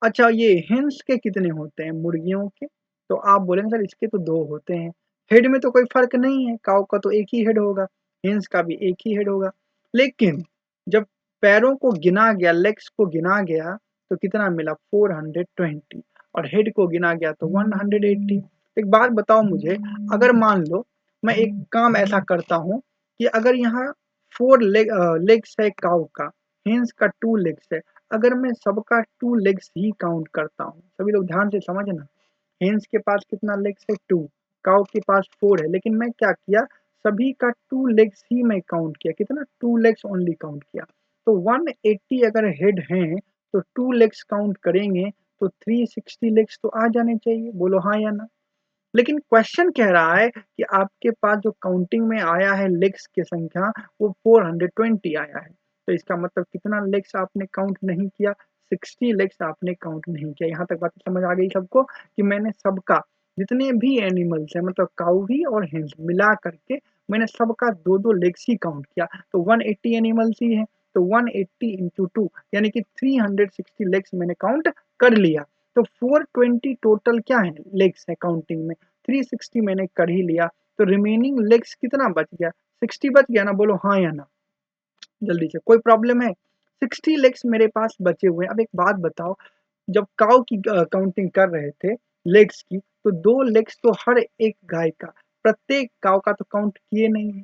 अच्छा ये हेन्स के कितने होते हैं मुर्गियों के? तो आप बोलेंगे सर इसके तो 2 होते हैं। हेड में तो कोई फर्क नहीं है, काऊ का तो एक ही हेड होगा, हेन्स का भी एक ही हेड होगा। लेकिन जब पैरों को गिना गया, लेग्स को गिना गया तो कितना मिला 420 और हेड को गिना गया तो 180। एक बात बताओ मुझे, अगर मान लो मैं एक काम ऐसा करता हूँ कि अगर यहाँ 4 लेग्स है काऊ का, हेन्स का 2 लेग्स है, अगर मैं सबका 2 लेग्स ही काउंट करता हूँ, सभी लोग ध्यान से समझना, हेंस के पास कितना लेग्स है 2, काउ के पास 4 है, लेकिन मैं क्या किया सभी का 2 लेग्स ही मैं काउंट किया, कितना 2 लेग्स ओनली काउंट किया। तो 180 अगर हेड हैं तो 2 लेग्स काउंट करेंगे तो 360 लेग्स तो आ जाने चाहिए, बोलो हाँ या ना। लेकिन क्वेश्चन कह रहा है कि आपके पास जो काउंटिंग में आया है लेग्स की संख्या वो 420 आया है, तो इसका मतलब कितना लेग्स आपने काउंट नहीं किया, 60 लेग्स आपने काउंट नहीं किया। यहाँ तक बात समझ आ गई सबको कि मैंने सबका जितने भी एनिमल्स है मतलब काऊ भी और हेंस मिला करके मैंने सबका 2-2 लेग्स ही काउंट किया, तो 180 एनिमल्स ही है तो 180 इंटू 2 यानी कि 360 लेग्स मैंने काउंट कर लिया। तो 420 टोटल क्या है लेग्स है काउंटिंग में, 360 मैंने कर ही लिया, तो रिमेनिंग लेग्स कितना बच गया, 60 बच गया ना, बोलो हाँ या ना जल्दी से, कोई प्रॉब्लम है। 60 लेग्स मेरे पास बचे हुए हैं। अब एक बात बताओ, जब काऊ की काउंटिंग कर रहे थे लेग्स की तो 2 लेग्स तो हर एक गाय का, प्रत्येक काऊ का तो काउंट किए नहीं है,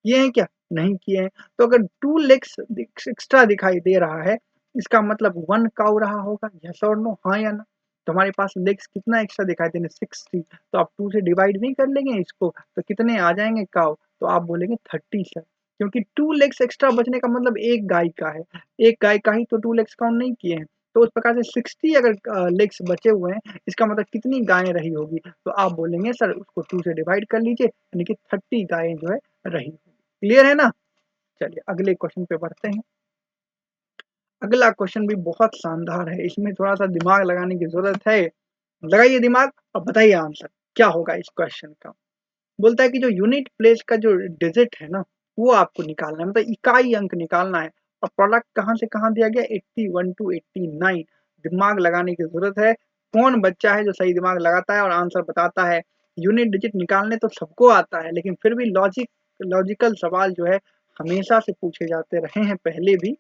किए हैं क्या, नहीं किए हैं। तो अगर 2 लेग्स एक्स्ट्रा दिखाई दे रहा है इसका मतलब 1 काऊ रहा होगा, यस और नो, हाँ या ना। तो हमारे पास लेग्स कितना एक्स्ट्रा दिखाई देने 60, तो आप 2 से डिवाइड नहीं कर लेंगे इसको तो कितने आ जाएंगे काऊ, तो आप बोलेंगे 30 सर, क्योंकि 2 लेग्स एक्स्ट्रा बचने का मतलब एक गाय का है, एक गाय का ही तो 2 लेग्स काउंट नहीं किए हैं। तो उस प्रकार से 60 अगर लेग्स बचे हुए हैं इसका मतलब कितनी गायें रही होगी, तो आप बोलेंगे सर उसको 2 से डिवाइड कर लीजिए यानी कि 30 गायें जो है रही होगी। क्लियर है ना। चलिए अगले क्वेश्चन पे बढ़ते हैं। अगला क्वेश्चन भी बहुत शानदार है, इसमें थोड़ा सा दिमाग लगाने की जरूरत है, लगाइए दिमाग और बताइए आंसर क्या होगा इस क्वेश्चन का। बोलता है कि जो यूनिट प्लेस का जो डिजिट है ना वो आपको निकालना है, मतलब इकाई अंक निकालना है, और प्रोडक्ट कहाँ से कहाँ दिया गया 81 टू 89। दिमाग लगाने की जरूरत है, कौन बच्चा है जो सही दिमाग लगाता है और आंसर बताता है। यूनिट डिजिट निकालने तो सबको आता है, लेकिन फिर भी लॉजिकल सवाल जो है हमेशा से पूछे जाते रहे हैं पहले भी,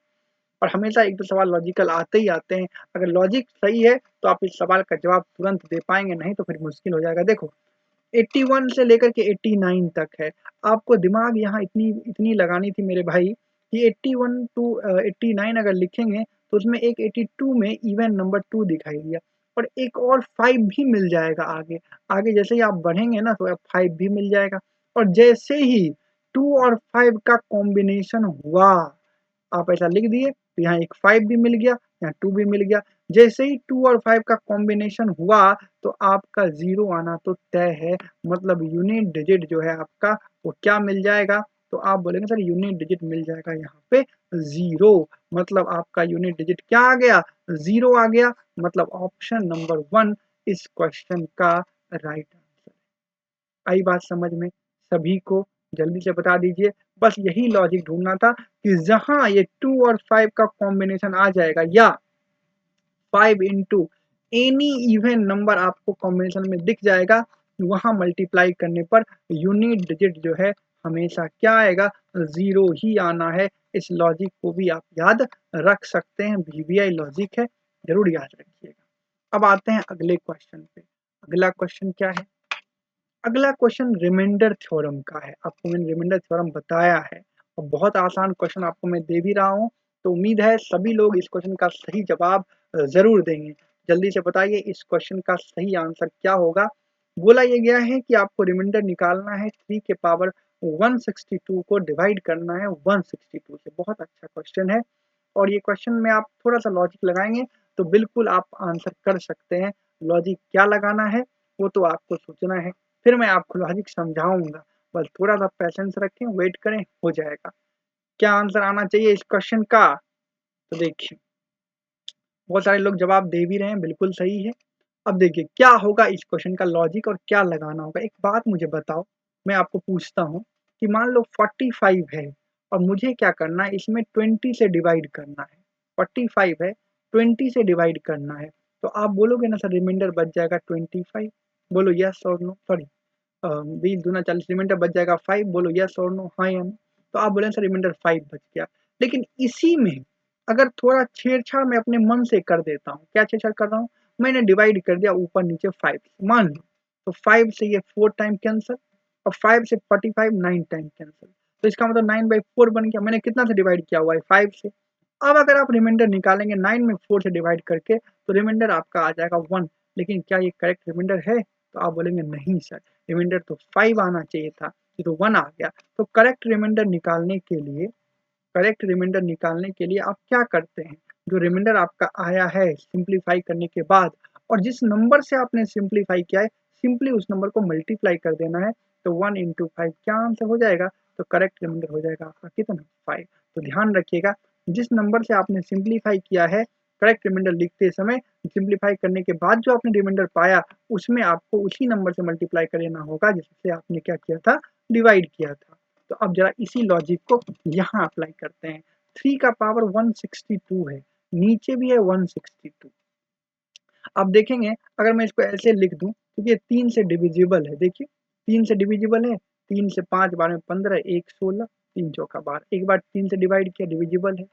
और हमेशा एक दो सवाल लॉजिकल आते ही आते हैं। अगर लॉजिक सही है तो आप इस सवाल का जवाब तुरंत दे पाएंगे, नहीं तो फिर मुश्किल हो जाएगा। देखो 81 से लेकर के 89 तक है, आपको दिमाग यहाँ इतनी इतनी लगानी थी मेरे भाई कि 81 टू 89 अगर लिखेंगे तो उसमें एक 82 में इवन नंबर 2 दिखाई दिया, और एक और 5 भी मिल जाएगा आगे, आगे जैसे ही आप बढ़ेंगे ना तो 5 भी मिल जाएगा, और जैसे ही 2 और 5 का कॉम्बिनेशन हुआ आप ऐसा लिख दिए तो यहाँ एक 5 भी मिल गया, यहाँ 2 भी मिल गया। जैसे ही 2 और 5 का कॉम्बिनेशन हुआ तो आपका 0 आना तो तय है, मतलब यूनिट डिजिट जो है आपका वो क्या मिल जाएगा, तो आप बोलेंगे सर यूनिट डिजिट मिल जाएगा यहाँ पे 0, मतलब आपका यूनिट डिजिट क्या आ गया 0 आ गया, मतलब ऑप्शन नंबर 1 इस क्वेश्चन का राइट आंसर। आई बात समझ में सभी को, जल्दी से बता दीजिए। बस यही लॉजिक ढूंढना था कि जहां ये 2 और 5 का कॉम्बिनेशन आ जाएगा या 5 इंटू एनी इवन नंबर आपको कॉम्बिनेशन में दिख जाएगा, वहां मल्टीप्लाई करने पर यूनिट डिजिट जो है हमेशा क्या आएगा 0 ही आना है। इस लॉजिक को भी आप याद रख सकते हैं, वीवीआई लॉजिक है, जरूर याद रखिएगा। अब आते हैं अगले क्वेश्चन पे। अगला क्वेश्चन क्या है, अगला क्वेश्चन रिमाइंडर थ्योरम का है। आपको मैंने रिमाइंडर थ्योरम बताया है और बहुत आसान क्वेश्चन आपको मैं दे भी रहा हूँ, तो उम्मीद है सभी लोग इस क्वेश्चन का सही जवाब जरूर देंगे। जल्दी से बताइए इस क्वेश्चन का सही आंसर क्या होगा। बोला यह गया है कि आपको रिमाइंडर निकालना है 3 के पावर 162 को डिवाइड करना है 162 से। बहुत अच्छा क्वेश्चन है, और ये क्वेश्चन में आप थोड़ा सा लॉजिक लगाएंगे तो बिल्कुल आप आंसर कर सकते हैं। लॉजिक क्या लगाना है वो तो आपको सोचना है, फिर मैं आपको लॉजिक समझाऊंगा, बस थोड़ा सा पेशेंस रखें, वेट करें, हो जाएगा। क्या आंसर आना चाहिए इस क्वेश्चन का, तो देखिए बहुत सारे लोग जवाब दे भी रहे हैं, बिल्कुल सही है। अब देखिए क्या होगा इस क्वेश्चन का लॉजिक और क्या लगाना होगा। एक बात मुझे बताओ, मैं आपको पूछता हूँ कि मान लो 45 है और मुझे क्या करना है इसमें 20 से डिवाइड करना है। 45 है 20 से डिवाइड करना है, तो आप बोलोगे ना सर रिमाइंडर बच जाएगा 25, बोलो यस और नो, सॉरी 20 दूना 40 रिमाइंडर बच जाएगा 5, बोलो यस और नो, हाँ या नो। तो आप बोले सर रिमाइंडर 5 बच गया, लेकिन इसी में अगर थोड़ा छेड़छाड़ मैं अपने मन से कर देता हूँ, क्या छेड़छाड़ कर रहा हूँ, मैंने डिवाइड कर दिया ऊपर नीचे 5 मान लो, तो 5 से ये 4 टाइम कैंसिल, और 5 से 45 9 टाइम कैंसिल, तो इसका मतलब 9/4 बन गया। मैंने कितना से डिवाइड किया हुआ है 5 से। अब अगर आप रिमाइंडर निकालेंगे 9 में 4 से डिवाइड करके तो रिमाइंडर आपका आ जाएगा 1, लेकिन क्या ये करेक्ट रिमाइंडर है? तो आप बोलेंगे नहीं सर, रिमाइंडर तो 5 आना चाहिए था, ये तो 1 आ गया। तो करेक्ट रिमाइंडर निकालने के लिए आप क्या करते हैं? जो रिमाइंडर आपका आया है सिंप्लीफाई करने के बाद, और जिस नंबर से आपने सिंप्लीफाई किया है, सिंपली उस नंबर को मल्टीप्लाई कर देना है। तो 1 इंटू 5 क्या आंसर हो जाएगा? तो करेक्ट रिमाइंडर हो जाएगा आपका कितना? 5। तो ध्यान रखिएगा, जिस नंबर से आपने सिंप्लीफाई किया है, करेक्ट रिमाइंडर लिखते समय सिंप्लीफाई करने के बाद जो आपने रिमाइंडर पाया, उसमें आपको उसी नंबर से मल्टीप्लाई कर देना होगा जिससे आपने क्या किया था? डिवाइड किया था। तो अब जरा इसी लॉजिक को यहाँ अप्लाई करते हैं। 3 का पावर 162 है, नीचे भी है 162। अब देखेंगे, अगर मैं इसको ऐसे लिख दूं, क्योंकि ये 3 से डिविजिबल है, देखिए 3 से डिविजिबल है, 3 से 5 बार में 15, 1 16, 3 चौका 12, एक बार 3 से डिवाइड किया, डिविजिबल है।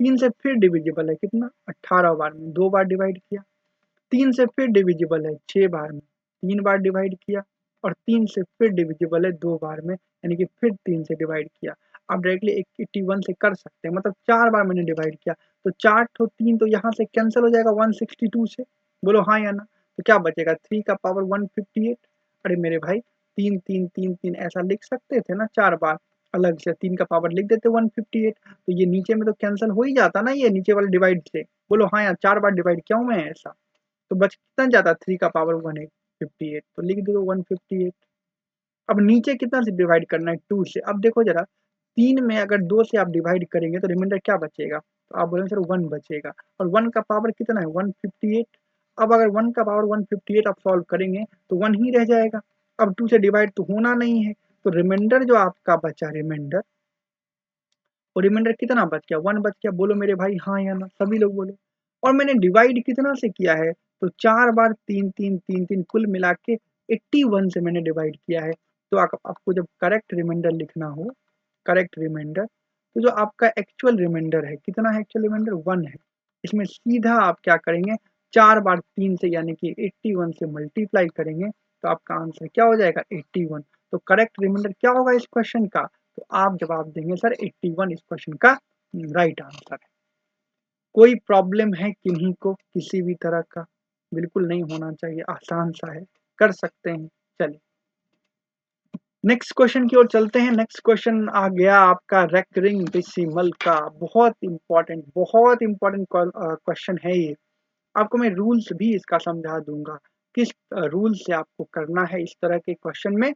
3 से फिर डिविजिबल है, कितना? 18 बार में 2 बार डिवाइड किया। 3 से फिर डिविजिबल है 6 बार में, 3 बार डिवाइड किया। और 3 से फिर डिविजिबल है 2 बार में, यानी कि फिर 3 से डिवाइड किया। आप डायरेक्टली 81 से कर सकते हैं, मतलब 4 बार मैंने डिवाइड किया, तो 4 तो 3 तो यहाँ से कैंसिल हो जाएगा 162 से। बोलो हाँ या ना? तो क्या बचेगा? 3 का पावर 158। अरे मेरे भाई, 3 3 3 3 ऐसा लिख सकते थे ना 4 बार, अलग से 3 का पावर लिख देते 158। तो ये नीचे में तो कैंसिल हो ही जाता ना, ये नीचे वाले डिवाइड से। बोलो हाँ यार, 4 बार डिवाइड किया हूँ मैं ऐसा। तो बच कितना जाता? 3 का पावर 158, तो लिख दो 158। अब नीचे कितना से डिवाइड करना है? 2 से। अब देखो जरा, 3 में अगर 2 से आप डिवाइड करेंगे तो रिमाइंडर क्या बचेगा? तो आप बोलेंगे सर 1 बचेगा, और 1 का पावर कितना है? 158। अब अगर 1 का पावर 158 आप सॉल्व करेंगे तो 1 ही रह जाएगा। अब 2 से डिवाइड तो होना नहीं है, तो रिमाइंडर जो आपका बचा, रिमाइंडर, वो रिमाइंडर कितना बच गया? 1 बच गया। बोलो मेरे भाई हाँ या ना? सभी लोग बोलो। और मैंने डिवाइड कितना से किया है? तो 4 बार 3 3 3 3 कुल मिला के 81 से मैंने डिवाइड किया है। तो आपको जब करेक्ट रिमाइंडर लिखना हो, करेक्ट रिमाइंडर, तो जो आपका एक्चुअल रिमाइंडर है, कितना है एक्चुअल रिमाइंडर? 1 है। इसमें सीधा आप क्या करेंगे? 4 बार 3 से यानी कि 81 से मल्टीप्लाई करेंगे, तो आपका आंसर क्या हो जाएगा? 81। तो करेक्ट रिमाइंडर क्या होगा इस क्वेश्चन का? तो आप जवाब देंगे सर 81 इस क्वेश्चन का राइट आंसर है। कोई प्रॉब्लम है किन्हीं को किसी भी तरह का? बिल्कुल नहीं होना चाहिए, आसान सा है, कर सकते हैं। चलिए नेक्स्ट क्वेश्चन की ओर चलते हैं। नेक्स्ट क्वेश्चन आ गया आपका रेकरिंग डेसिमल का। बहुत इंपॉर्टेंट क्वेश्चन है ये। आपको मैं रूल्स भी इसका समझा दूंगा, किस रूल से आपको करना है इस तरह के क्वेश्चन में।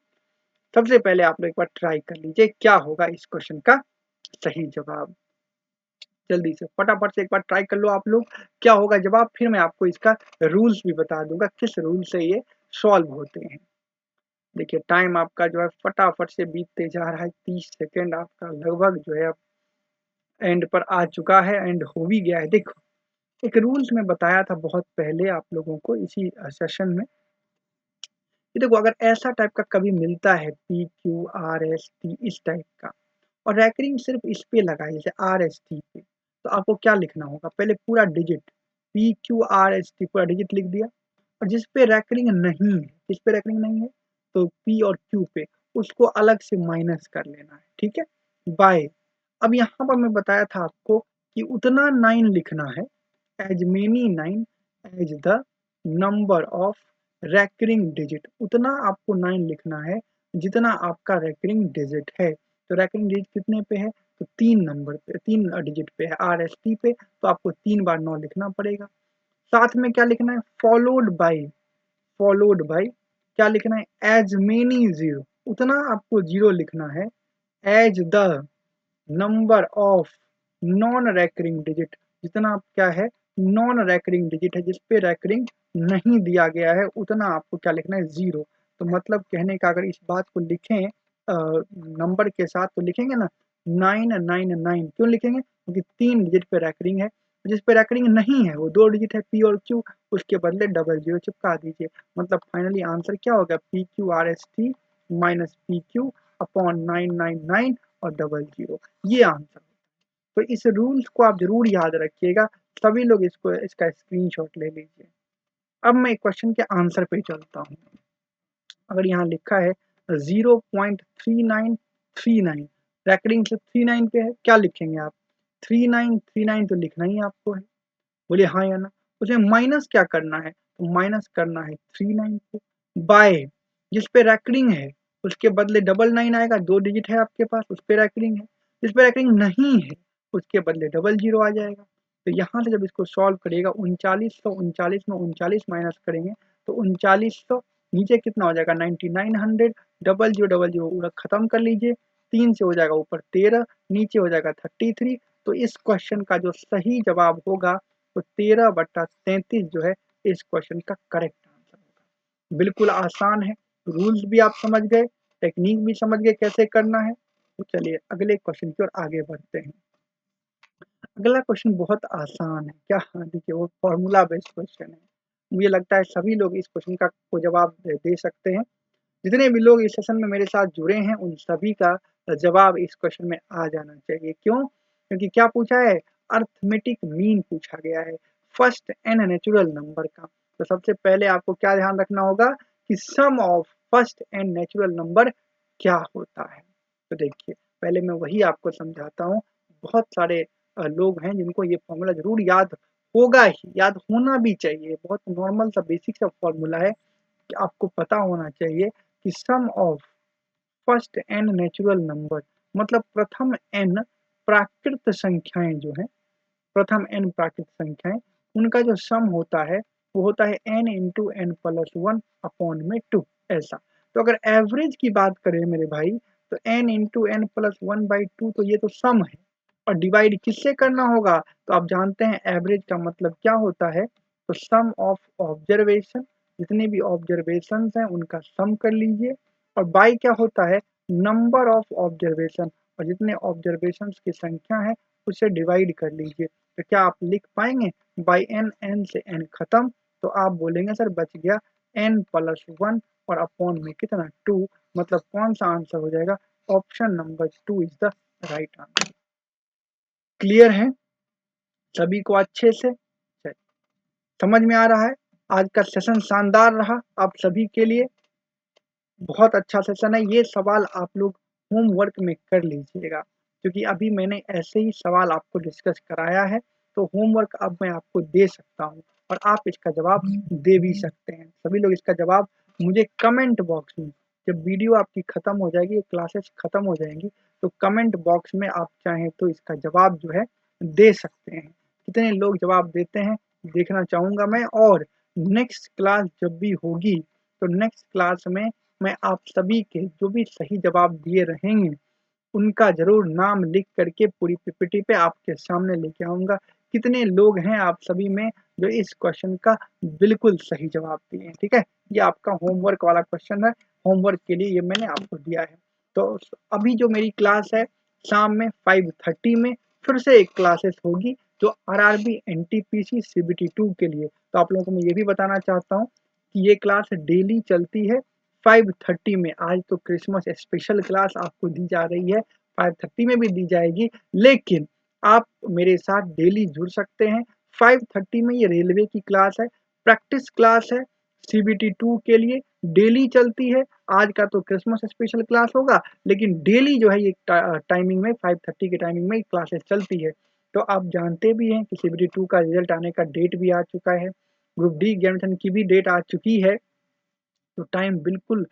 सबसे पहले आप लोग एक बार ट्राई कर लीजिए क्या होगा इस क्वेश्चन का सही जवाब। जल्दी से फटाफट से एक बार ट्राई कर लो आप लोग, क्या होगा जवाब। फिर मैं आपको इसका रूल्स भी बता दूंगा किस रूल से ये सॉल्व होते हैं। देखिए टाइम आपका जो है फटाफट से बीतते जा रहा है, 30 सेकेंड आपका लगभग जो है अब एंड पर आ चुका है, एंड हो भी गया है। देखो एक रूल्स में बताया था बहुत पहले आप लोगों को इसी सेशन में, कि देखो अगर ऐसा टाइप का कभी मिलता है PQRST इस टाइप का, और रैकरिंग सिर्फ इस पे लगा है जैसे RST पे, तो आपको क्या लिखना होगा? पहले पूरा डिजिट PQRST पूरा डिजिट लिख दिया, और जिस पे रैकरिंग नहीं है, जिस पे रैकरिंग नहीं है, तो P और Q पे उसको अलग से माइनस कर लेना है, ठीक है, बाय। अब यहाँ पर मैं बताया था आपको कि उतना 9 लिखना है, as many 9 as the number of recurring digit, उतना आपको 9 लिखना है जितना आपका रैकरिंग डिजिट है। तो रैकरिंग डिजिट कितने पे है? तो 3 नंबर पे, 3 डिजिट पे है RST पे, तो आपको 3 बार 9 लिखना पड़ेगा। साथ में क्या लिखना है? फॉलोड बाय क्या लिखना है? एज मेनी जीरो, उतना आपको जीरो लिखना है, as the number of non recurring digit, जितना आप क्या है नॉन रैकरिंग डिजिट है, जिस पे रैकरिंग नहीं दिया गया है, उतना आपको क्या लिखना है? जीरो। तो मतलब कहने का अगर इस बात को लिखें नंबर के साथ, तो लिखेंगे ना 999। क्यों लिखेंगे? क्योंकि 3 डिजिट पे रैकरिंग है, जिस पे रैकरिंग नहीं है वो 2 डिजिट है P और Q, उसके बदले डबल जीरो चिपका दीजिए। मतलब फाइनली आंसर क्या होगा? PQRST माइनस PQ अपॉन 999 और डबल जीरो, ये आंसर। तो इस रूल्स को आप जरूर याद रखिएगा, सभी लोग इसको इसका स्क्रीनशॉट ले लीजिए। अब मैं क्वेश्चन के आंसर पे चलता हूँ। अगर यहाँ लिखा है 0.3939, रैकरिंग से 39 पे है, क्या लिखेंगे आप? 3939 तो लिखना ही आपको है। बोलिए हाँ या ना? उसमें माइनस क्या करना है? तो माइनस करना है 39 को, बाय जिस पे रैकरिंग है उसके बदले 99 आएगा, 2 डिजिट है आपके पास, उस पे रैकरिंग है। जिस पे रैकरिंग नहीं है उसके बदले 00 आ जाएगा। तो यहाँ से जब इसको सॉल्व करिएगा 3939 में 39 माइनस करेंगे तो 3900, नीचे कितना हो जाएगा 9900, 0000 उड़ा खत्म कर लीजिए, 3 से हो जाएगा ऊपर 13, नीचे हो जाएगा 33। तो इस क्वेश्चन का जो सही जवाब होगा तो 13/33 जो है इस क्वेश्चन का करेक्ट आंसर होगा। बिल्कुल आसान है, रूल्स भी आप समझ गए, टेक्निक भी समझ गए कैसे करना है। तो चलिए अगले क्वेश्चन की ओर आगे बढ़ते हैं। अगला क्वेश्चन बहुत आसान है, क्या हाँ देखिए वो फॉर्मूला बेस्ड क्वेश्चन है। मुझे लगता है सभी लोग इस क्वेश्चन का को जवाब दे सकते हैं। जितने भी लोग इस सेशन में मेरे साथ जुड़े हैं उन सभी का जवाब इस क्वेश्चन में आ जाना चाहिए। क्यों? क्योंकि क्या पूछा है, अर्थमेटिक मीन पूछा गया है फर्स्ट एन नेचुरल नंबर का। तो सबसे पहले आपको क्या ध्यान रखना होगा कि sum of first n natural number क्या होता है। तो देखिए पहले मैं वही आपको समझाता हूँ। बहुत सारे लोग हैं जिनको ये फॉर्मूला जरूर याद होगा ही, याद होना भी चाहिए। बहुत नॉर्मल सा बेसिक सा फॉर्मूला है कि आपको पता होना चाहिए कि sum of first n natural number मतलब प्रथम एन प्राकृत संख्याएं जो हैं, प्रथम एन प्राकृत संख्याएं, उनका जो सम होता है वो होता है n into n plus 1 upon में 2 ऐसा। तो अगर एवरेज की बात करें मेरे भाई तो एन इंटू एन प्लस 1/2 तो ये तो सम है, और डिवाइड किससे करना होगा तो आप जानते हैं एवरेज का मतलब क्या होता है। तो सम ऑफ ऑब्जर्वेशन, जितने भी ऑब्जर्वेशंस हैं उनका सम कर लीजिए, और बाई क्या होता है नंबर ऑफ ऑब्जर्वेशन, और जितने ऑब्जर्वेशंस की संख्या है उसे डिवाइड कर लीजिए। तो क्या आप लिख पाएंगे बाई एन, एन से एन खत्म, तो आप बोलेंगे सर बच गया एन प्लस 1 और अपॉन में कितना 2, मतलब कौन सा आंसर हो जाएगा, option number 2 is the right answer. Clear है सभी को अच्छे से? चलिए, समझ में आ रहा है? आज का सेशन शानदार रहा आप सभी के लिए, बहुत अच्छा सेशन है। ये सवाल आप लोग होमवर्क में कर लीजिएगा, क्योंकि अभी मैंने ऐसे ही सवाल आपको डिस्कस कराया है, तो होमवर्क अब मैं आपको दे सकता हूँ और आप इसका जवाब दे भी सकते हैं। सभी लोग इसका जवाब मुझे कमेंट बॉक्स में, जब वीडियो आपकी ख़त्म हो जाएगी, क्लासेस ख़त्म हो जाएंगी, तो कमेंट बॉक्स में आप चाहें तो इसका जवाब जो है दे सकते हैं। कितने लोग जवाब देते हैं देखना चाहूँगा मैं। और नेक्स्ट क्लास जब भी होगी तो नेक्स्ट क्लास में मैं आप सभी के जो भी सही जवाब दिए रहेंगे उनका जरूर नाम लिख करके पूरी पीपीटी पे आपके सामने लेके आऊंगा। कितने लोग हैं आप सभी में जो इस क्वेश्चन का बिल्कुल सही जवाब दिए हैं? ठीक है, ये आपका होमवर्क वाला क्वेश्चन है, होमवर्क के लिए ये मैंने आपको दिया है। तो अभी जो मेरी क्लास है शाम में 5:30 में फिर से एक क्लासेस होगी जो आरआरबी एनटीपीसी सीबीटी 2 के लिए। तो आप लोगों को मैं ये भी बताना चाहता हूँ कि ये क्लास डेली चलती है 5:30 में। आज तो क्रिसमस स्पेशल क्लास आपको दी जा रही है, 5:30 में भी दी जाएगी, लेकिन आप मेरे साथ डेली जुड़ सकते हैं। 5:30 में ये रेलवे की क्लास है, प्रैक्टिस क्लास है सीबीटी 2 के लिए, डेली चलती है। आज का तो क्रिसमस स्पेशल क्लास होगा, लेकिन डेली जो है ये टाइमिंग में 5:30 के टाइमिंग में क्लासेस चलती है। तो आप जानते भी हैं कि सीबीटी 2 का रिजल्ट आने का डेट भी आ चुका है, ग्रुप डी एग्जामिनेशन की भी डेट आ चुकी है। तो टाइम बिल्कुल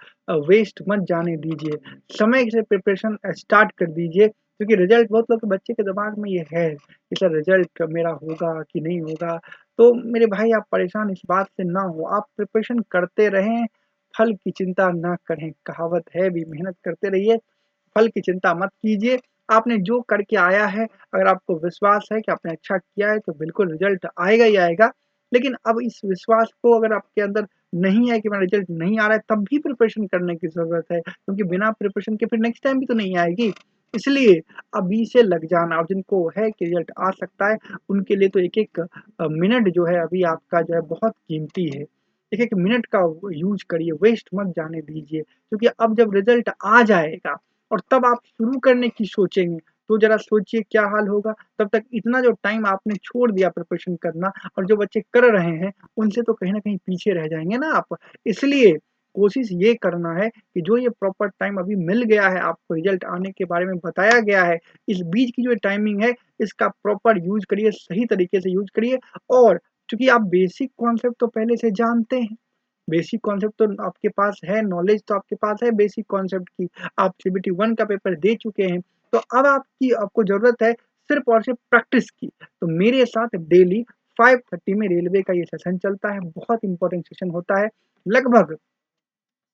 वेस्ट मत जाने दीजिए, समय से प्रिपरेशन स्टार्ट कर दीजिए, क्योंकि रिजल्ट बहुत लोग के बच्चे के दिमाग में ये है कि सर रिजल्ट मेरा होगा कि नहीं होगा। तो मेरे भाई आप परेशान इस बात से ना हो, आप प्रिपरेशन करते रहें, फल की चिंता ना करें, कहावत है भी, मेहनत करते रहिए, फल की चिंता मत कीजिए। आपने जो करके आया है, अगर आपको विश्वास है कि आपने अच्छा किया है तो बिल्कुल रिजल्ट आएगा ही आएगा। लेकिन अब इस विश्वास को अगर आपके अंदर नहीं है कि मेरा रिजल्ट नहीं आ रहा है, तब भी प्रिपरेशन करने की ज़रूरत है, क्योंकि बिना प्रिपरेशन के फिर नेक्स्ट टाइम भी तो नहीं आएगी। इसलिए अभी से लग जाना, और जिनको है कि रिजल्ट आ सकता है उनके लिए तो एक-एक मिनट जो है अभी आपका जो है बहुत कीमती है। एक-एक मिनट का यूज़ करिए, वेस्ट मत जाने दीजिए, क्योंकि अब जब रिजल्ट आ जाएगा और तब आप शुरू करने की सोचेंगे, तो ज़रा सोचिए क्या हाल होगा। तब तक इतना जो टाइम आपने छोड़ दिया प्रिपरेशन करना, और जो बच्चे कर रहे हैं उनसे तो कहीं न कहीं पीछे रह जाएँगे ना आप। इसलिए कोशिश ये करना है कि जो ये प्रॉपर टाइम अभी मिल गया है, आपको रिजल्ट आने के बारे में बताया गया है, इस बीच की जो टाइमिंग है इसका प्रॉपर यूज़ करिए, सही तरीके से यूज़ करिए, और क्योंकि आप बेसिक कॉन्सेप्ट तो पहले से जानते हैं। बेसिक कॉन्सेप्ट तो आपके पास है, नॉलेज तो आपके पास है बेसिक कॉन्सेप्ट की। आप सीबीटी 1 का पेपर दे चुके हैं, तो अब आपको ज़रूरत है सिर्फ़ और सिर्फ़ प्रैक्टिस की। तो मेरे साथ डेली 5:30 में रेलवे का ये सेशन चलता है, बहुत इम्पोर्टेंट सेशन होता है। लगभग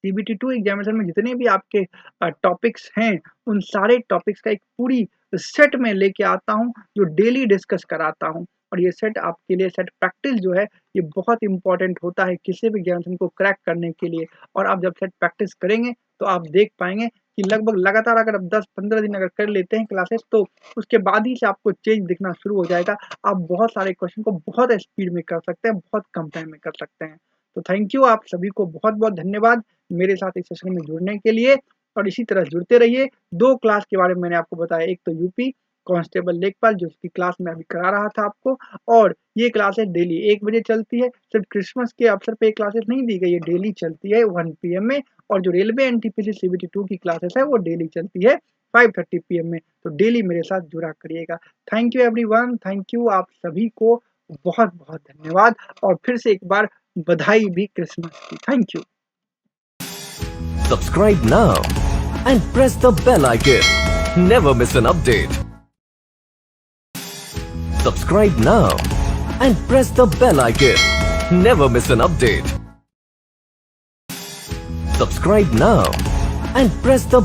सीबीटी 2 एग्जामिनेशन में जितने भी आपके टॉपिक्स हैं, उन सारे टॉपिक्स का एक पूरी सेट मैं लेके आता हूँ, जो डेली डिस्कस कराता हूँ। और ये सेट आपके लिए सेट प्रैक्टिस जो है, ये बहुत इम्पोर्टेंट होता है किसी भी एग्जामिनेशन को क्रैक करने के लिए। और आप जब सेट प्रैक्टिस करेंगे, तो आप देख पाएँगे कि लगभग लगातार अगर आप 10-15 दिन अगर कर लेते हैं क्लासेस, तो उसके बाद ही से आपको चेंज दिखना शुरू हो जाएगा। आप बहुत सारे क्वेश्चन को बहुत स्पीड में कर सकते हैं, बहुत कम टाइम में कर सकते हैं। तो थैंक यू, आप सभी को बहुत-बहुत धन्यवाद मेरे साथ इस सेशन में जुड़ने के लिए, और इसी तरह जुड़ते रहिए। 2 क्लास के बारे में मैंने आपको बताया, एक तो यूपी कांस्टेबल लेखपाल जिसकी क्लास मैं अभी करा रहा था आपको, और ये क्लासेस डेली 1 बजे चलती है। सिर्फ क्रिसमस के अवसर पे ये क्लासेस नहीं दी गई, ये डेली चलती है 1 पीएम में। और जो रेलवे एनटीपीसी सीबीटी 2 की क्लासेस है, वो डेली चलती है 5:30 पीएम में। तो डेली मेरे साथ जुड़ा करिएगा। Thank you everyone, thank you, आप सभी को बहुत-बहुत धन्यवाद, और फिर से एक बार बधाई भी क्रिसमस की। Thank you. Subscribe now and press the bell icon. Never miss an update. Subscribe now and press the bell icon. Never miss an update. Subscribe now and press the